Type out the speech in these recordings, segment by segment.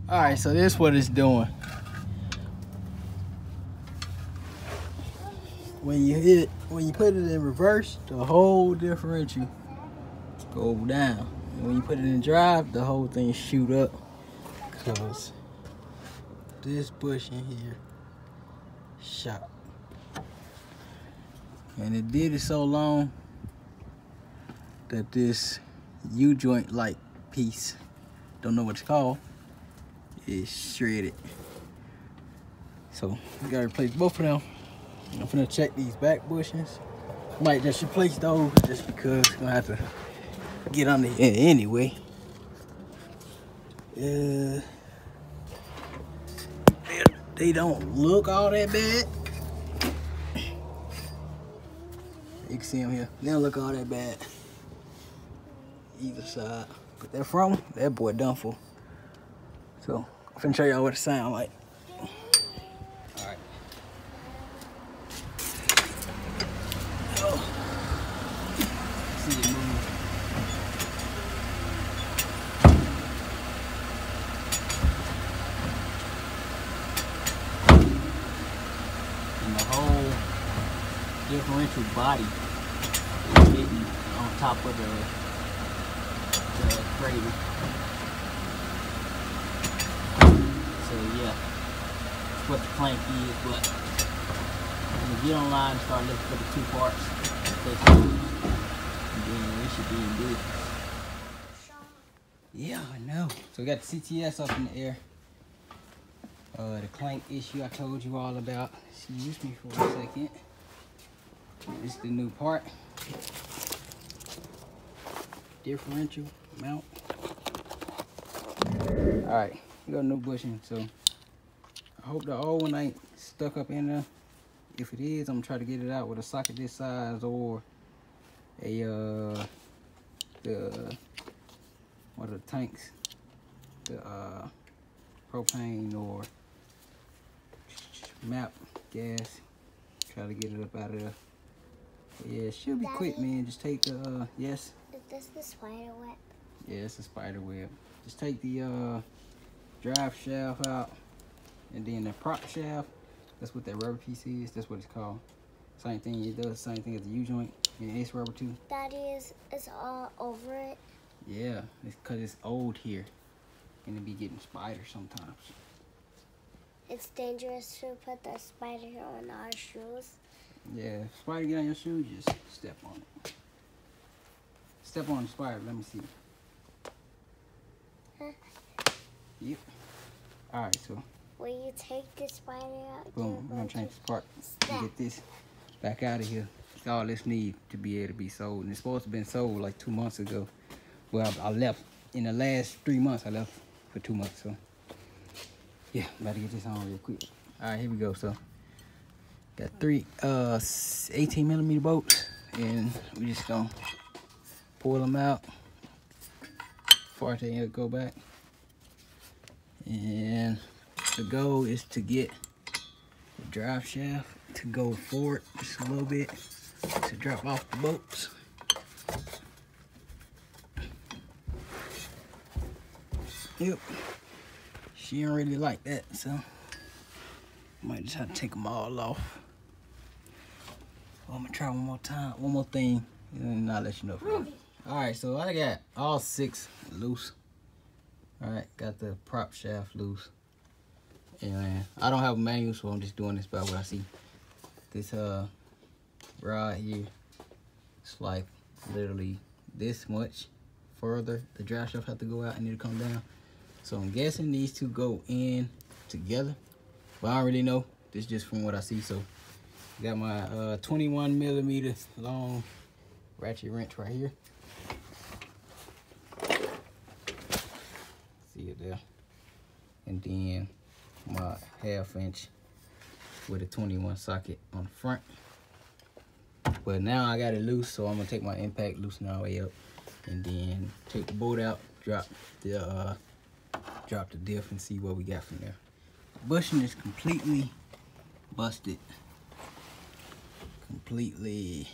All right, so this is what it's doing. When you put it in reverse, the whole differential go down. And when you put it in drive, the whole thing shoot up. Cause this bush in here shot. And it did it so long that this U-joint like piece, don't know what it's called, is shredded. So we gotta replace both of them. I'm finna check these back bushings. Might just replace those just because I'm gonna have to get under here anyway. They don't look all that bad. You can see them here. They don't look all that bad. Either side. But that front one, that boy done for. So I'm finna show y'all what it sound like. Alright. Oh. See it move. And the whole differential body is hitting on top of the cradle. So yeah, that's what the clank is, but when you get online and start looking for the two parts, and then it should be in good. Yeah, I know. So we got the CTS up in the air. The clank issue I told you all about. Excuse me for a second. This is the new part. Differential mount. Alright, we got a new bushing, so I hope the old one ain't stuck up in there. If it is, I'm gonna try to get it out with a socket this size or a one of the tanks, the propane or map gas. Try to get it up out of there. Yeah, it should be quick, man. Just take the yes. Is this the spider web? Yeah, it's a spider web. Just take the drive shaft out, and then the prop shaft. That's what that rubber piece is. That's what it's called. Same thing. It does the same thing as the U-joint, and it's rubber too. Daddy, is all over it? Yeah, it's because it's old here, and it be getting spiders sometimes. It's dangerous to put the spider on our shoes. Yeah, if spider get on your shoe, just step on it. Step on the spider. Let me see. Huh? Yep. All right, so. Will you take the spider out? Boom. We're gonna change this part and get this back out of here. It's all this need to be able to be sold, and it's supposed to have been sold like 2 months ago. Well, I left in the last 3 months. I left for 2 months, so yeah, about to get this on real quick. All right, here we go. So got 3 18mm bolts, and we just gonna pull them out before they go back. And the goal is to get the drive shaft to go forward just a little bit to drop off the bolts. Yep. She don't really like that, so I might just have to take them all off. Well, I'm gonna try one more time, one more thing, and I'll let you know. All right, so I got all 6 loose. All right, got the prop shaft loose. And I don't have a manual, so I'm just doing this by what I see. This rod here, it's like literally this much further. The drive shaft have to go out and it'll come down. So I'm guessing these two go in together, but I don't really know. This is just from what I see. So got my 21mm long ratchet wrench right here. See it there. And then my 1/2 inch with a 21 socket on the front. But now I got it loose, so I'm gonna take my impact, loosen all the way up, and then take the bolt out, drop the diff, and see what we got from there. Bushing is completely busted. Completely.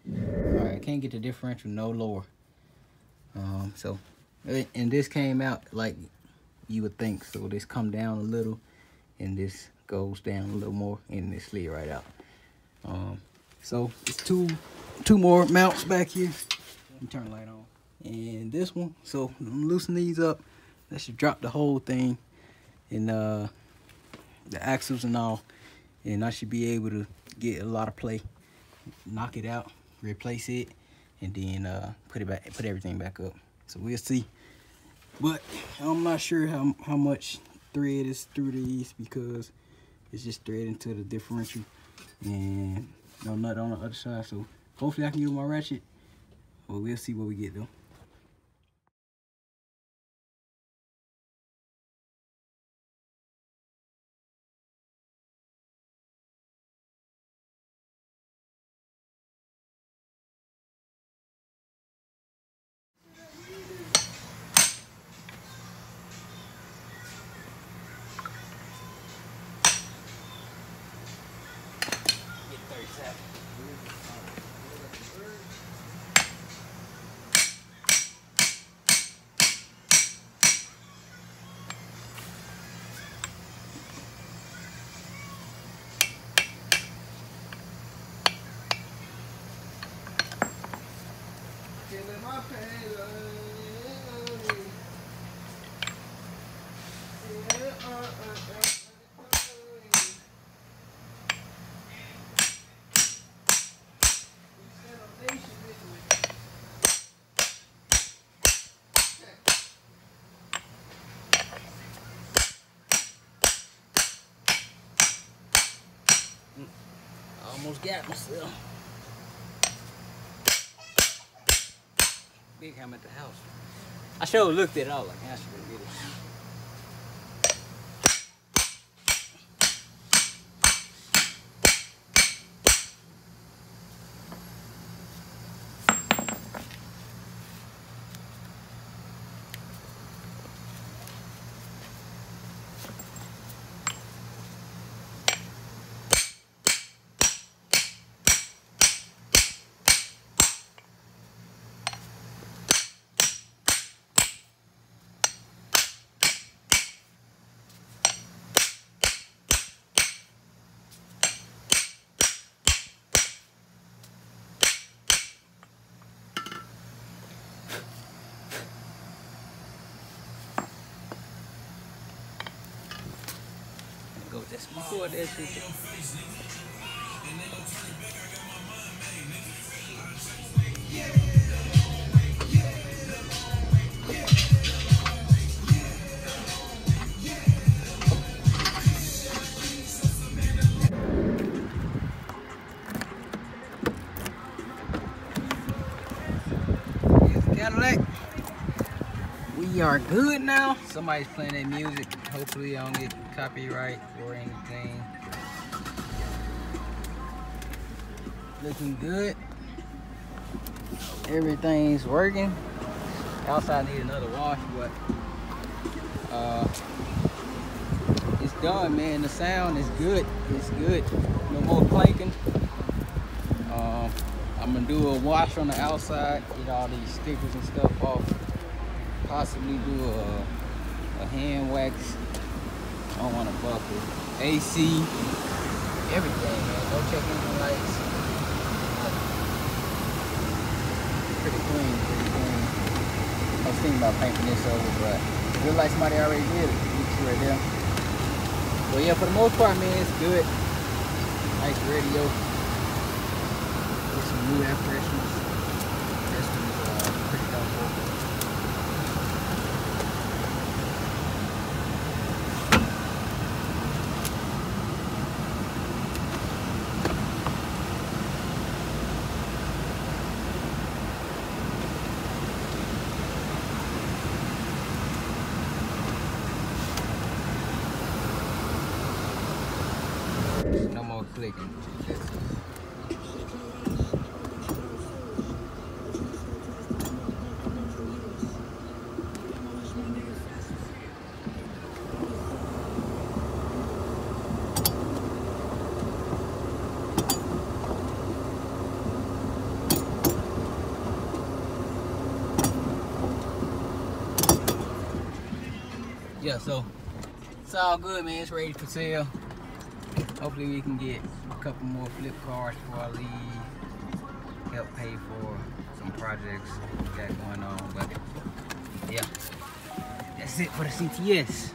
Alright, I can't get the differential no lower. And this came out like you would think. So this come down a little, and this goes down a little more, and it slid right out. So it's two more mounts back here. Let me turn the light on. And this one, so I'm loosen these up. That should drop the whole thing, and the axles and all, and I should be able to get a lot of play, knock it out, replace it, and then put everything back up. So we'll see. But I'm not sure how much thread is through these, because it's just threading to the differential and no nut on the other side. So hopefully I can use my ratchet, but we'll see what we get though. Almost got myself. Big hammer at the house. I sure looked at it. I was like, I should get it. Go with that small that shit. Cadillac. We are good now. Somebody's playing that music. Hopefully I don't get copyright or anything. Looking good. Everything's working. Outside need another wash, but it's done, man. The sound is good. It's good. No more clanking. I'm gonna do a wash on the outside, get all these stickers and stuff off. Possibly do a hand wax. I don't want to buckle. AC, everything, man. Go check in the lights. Pretty clean, pretty clean. I was thinking about painting this over, but it looks like somebody already did it. You can see right there. But yeah, for the most part, man, it's good. Nice radio. Get some new air fresheners. This one's pretty helpful. No more clicking. yeah, so it's all good, man. It's ready for sale. Hopefully we can get a couple more flip cars before I leave. Help pay for some projects we got going on. But yeah, that's it for the CTS.